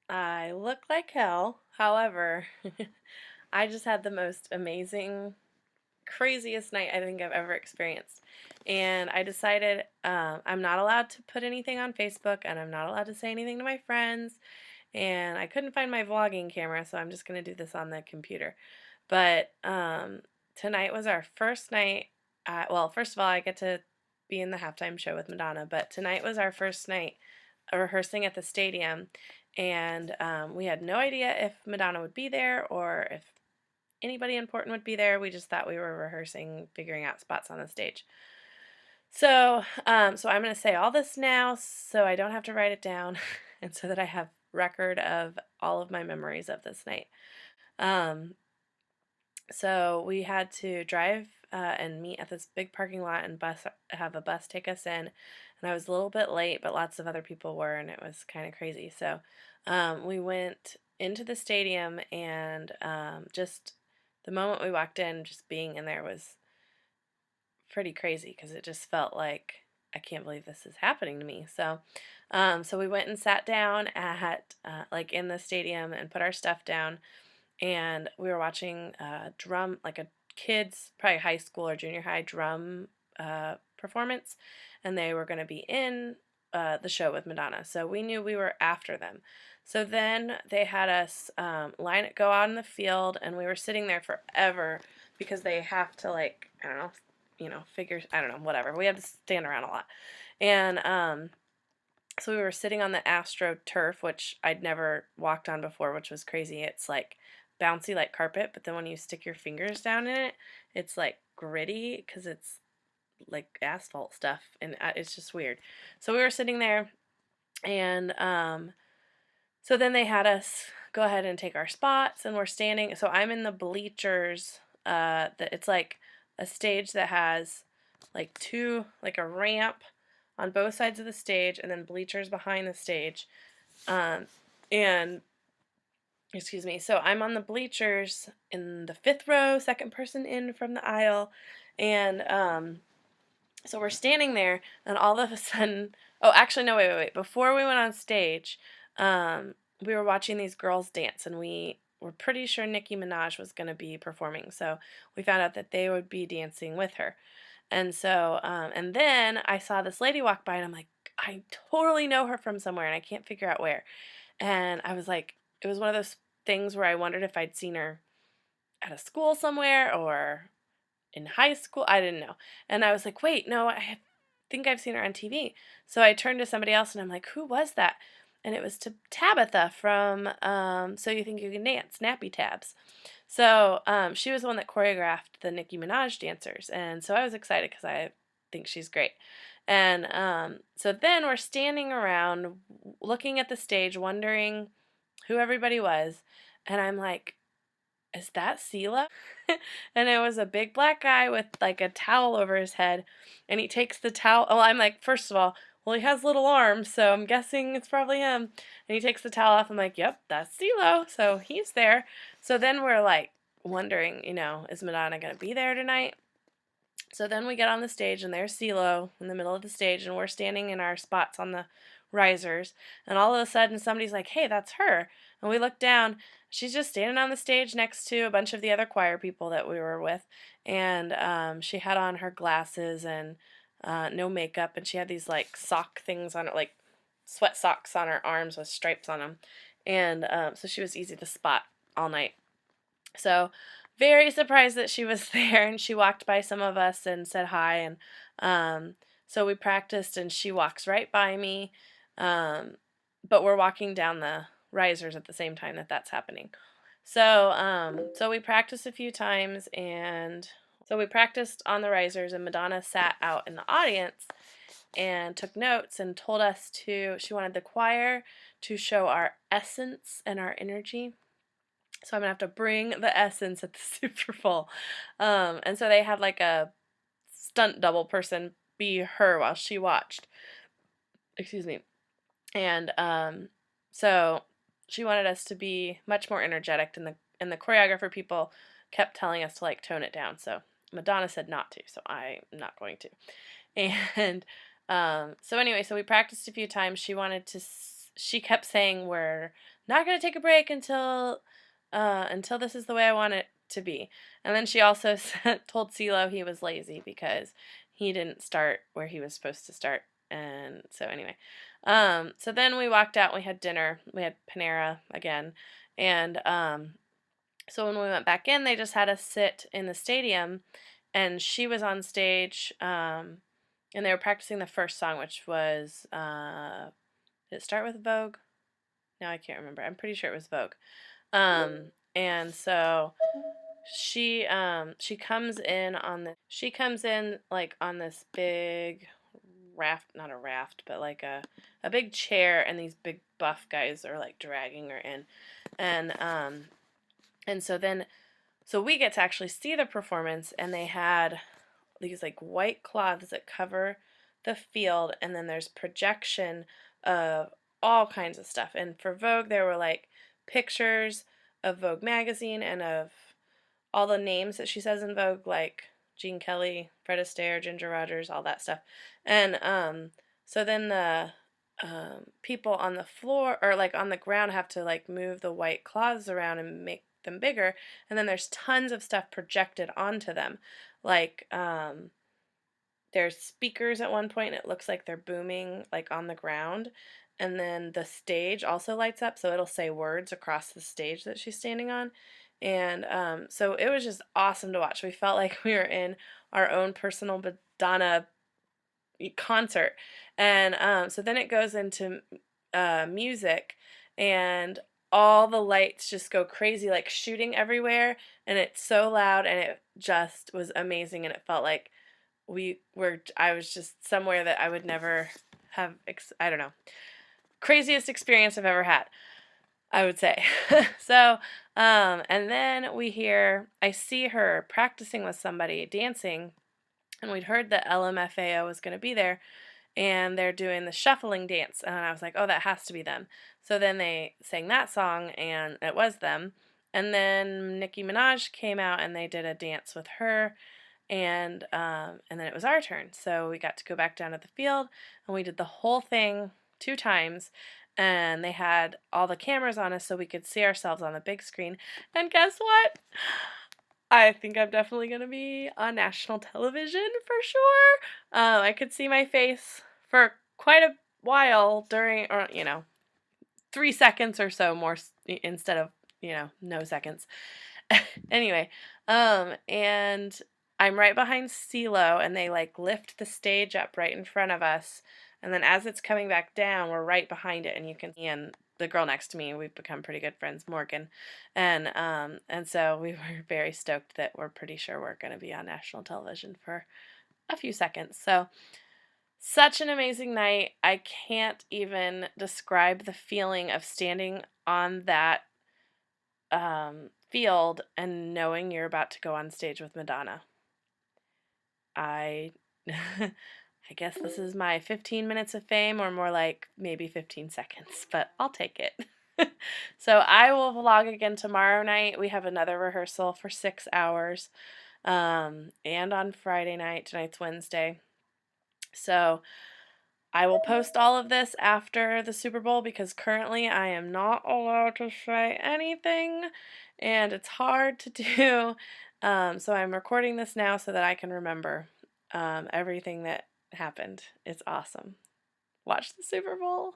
I look like hell. However, I just had the most amazing, craziest night I think I've ever experienced. And I decided I'm not allowed to put anything on Facebook and I'm not allowed to say anything to my friends. And I couldn't find my vlogging camera, so I'm just going to do this on the computer. But tonight was our first night. Well, first of all, I get to be in the halftime show with Madonna, but tonight was our first night rehearsing at the stadium, and we had no idea if Madonna would be there or if anybody important would be there. We just thought we were rehearsing, figuring out spots on the stage. So I'm going to say all this now so I don't have to write it down and so that I have record of all of my memories of this night. Um, so we had to drive and meet at this big parking lot and have a bus take us in. And I was a little bit late, but lots of other people were, and it was kind of crazy. So we went into the stadium, and just the moment we walked in, just being in there was pretty crazy because it just felt like I can't believe this is happening to me. So we went and sat down at like in the stadium and put our stuff down, and we were watching drum, like a kids, probably high school or junior high drum performance, and they were going to be in the show with Madonna. So we knew we were after them. So then they had us go out in the field, and we were sitting there forever because they have to like I don't know, figure I don't know whatever. We had to stand around a lot, and so we were sitting on the Astro turf, which I'd never walked on before, which was crazy. It's like bouncy like carpet, but then when you stick your fingers down in it, it's like gritty because it's like asphalt stuff, and it's just weird. So we were sitting there, and so then they had us go ahead and take our spots, and we're standing. So I'm in the bleachers. That it's like a stage that has like a ramp on both sides of the stage, and then bleachers behind the stage. Um, and excuse me. So I'm on the bleachers in the fifth row, second person in from the aisle, and so we're standing there, and all of a sudden, oh, actually, no, wait. Before we went on stage, we were watching these girls dance, and we were pretty sure Nicki Minaj was going to be performing. So we found out that they would be dancing with her. And then I saw this lady walk by, and I'm like, I totally know her from somewhere, and I can't figure out where. And I was like, it was one of those things where I wondered if I'd seen her at a school somewhere or in high school. I didn't know. And I was like, wait, no, think I've seen her on TV. So I turned to somebody else, and I'm like, who was that? And it was to Tabitha from So You Think You Can Dance, Nappy Tabs. So she was the one that choreographed the Nicki Minaj dancers. And so I was excited because I think she's great. And so then we're standing around looking at the stage, wondering who everybody was. And I'm like, is that Sela? And it was a big black guy with like a towel over his head. And he takes the towel. Oh, I'm like, first of all, well, he has little arms, so I'm guessing it's probably him. And he takes the towel off. I'm like, yep, that's CeeLo. So he's there. So then we're like wondering, is Madonna going to be there tonight? So then we get on the stage, and there's CeeLo in the middle of the stage, and we're standing in our spots on the risers. And all of a sudden, somebody's like, hey, that's her. And we look down. She's just standing on the stage next to a bunch of the other choir people that we were with. And she had on her glasses and no makeup. And she had these like sock things on her, like sweat socks on her arms with stripes on them. And so she was easy to spot all night. So very surprised that she was there, and she walked by some of us and said hi, and so we practiced, and she walks right by me, but we're walking down the risers at the same time that's happening. So we practiced a few times, and so we practiced on the risers, and Madonna sat out in the audience and took notes and told us she wanted the choir to show our essence and our energy. So I'm going to have to bring the essence at the Super Bowl. And so they had like a stunt double person be her while she watched. Excuse me. And so she wanted us to be much more energetic, and the choreographer people kept telling us to like tone it down. So Madonna said not to, so I'm not going to. And so anyway, so we practiced a few times. She wanted to she kept saying we're not going to take a break until this is the way I want it to be. And then she also told CeeLo he was lazy because he didn't start where he was supposed to start. And so anyway, so then we walked out. We had dinner. We had Panera again, and so when we went back in, they just had us sit in the stadium, and she was on stage, and they were practicing the first song, which was did it start with Vogue? No, I can't remember. I'm pretty sure it was Vogue. And so she comes in like on this big raft, not a raft, but like a big chair, and these big buff guys are like dragging her in. And so we get to actually see the performance, and they had these like white cloths that cover the field, and then there's projection of all kinds of stuff. And for Vogue, there were like pictures of Vogue magazine and of all the names that she says in Vogue, like Gene Kelly, Fred Astaire, Ginger Rogers, all that stuff. And so then the people on the floor or like on the ground have to like move the white cloths around and make them bigger. And then there's tons of stuff projected onto them, like there's speakers at one point, and it looks like they're booming like on the ground. And then the stage also lights up, so it'll say words across the stage that she's standing on. And so it was just awesome to watch. We felt like we were in our own personal Madonna concert. And so then it goes into music, and all the lights just go crazy, like shooting everywhere. And it's so loud, and it just was amazing. And it felt like I was just somewhere that I would never have, I don't know, craziest experience I've ever had, I would say. So, and then I see her practicing with somebody, dancing, and we'd heard that LMFAO was going to be there, and they're doing the shuffling dance, and I was like, oh, that has to be them. So then they sang that song, and it was them. And then Nicki Minaj came out, and they did a dance with her, and then it was our turn. So we got to go back down to the field, and we did the whole thing 2 times. And they had all the cameras on us so we could see ourselves on the big screen. And guess what? I think I'm definitely going to be on national television for sure. I could see my face for quite a while during, or 3 seconds or so more instead of, no seconds. Anyway, and I'm right behind CeeLo, and they like lift the stage up right in front of us. And then as it's coming back down, we're right behind it, and you can see, and the girl next to me, we've become pretty good friends, Morgan. And so we were very stoked that we're pretty sure we're going to be on national television for a few seconds. So such an amazing night. I can't even describe the feeling of standing on that field and knowing you're about to go on stage with Madonna. I I guess this is my 15 minutes of fame, or more like maybe 15 seconds, but I'll take it. So I will vlog again tomorrow night. We have another rehearsal for 6 hours, and on Friday night. Tonight's Wednesday. So I will post all of this after the Super Bowl, because currently I am not allowed to say anything, and it's hard to do. So I'm recording this now so that I can remember everything that happened. It's awesome. Watch the Super Bowl.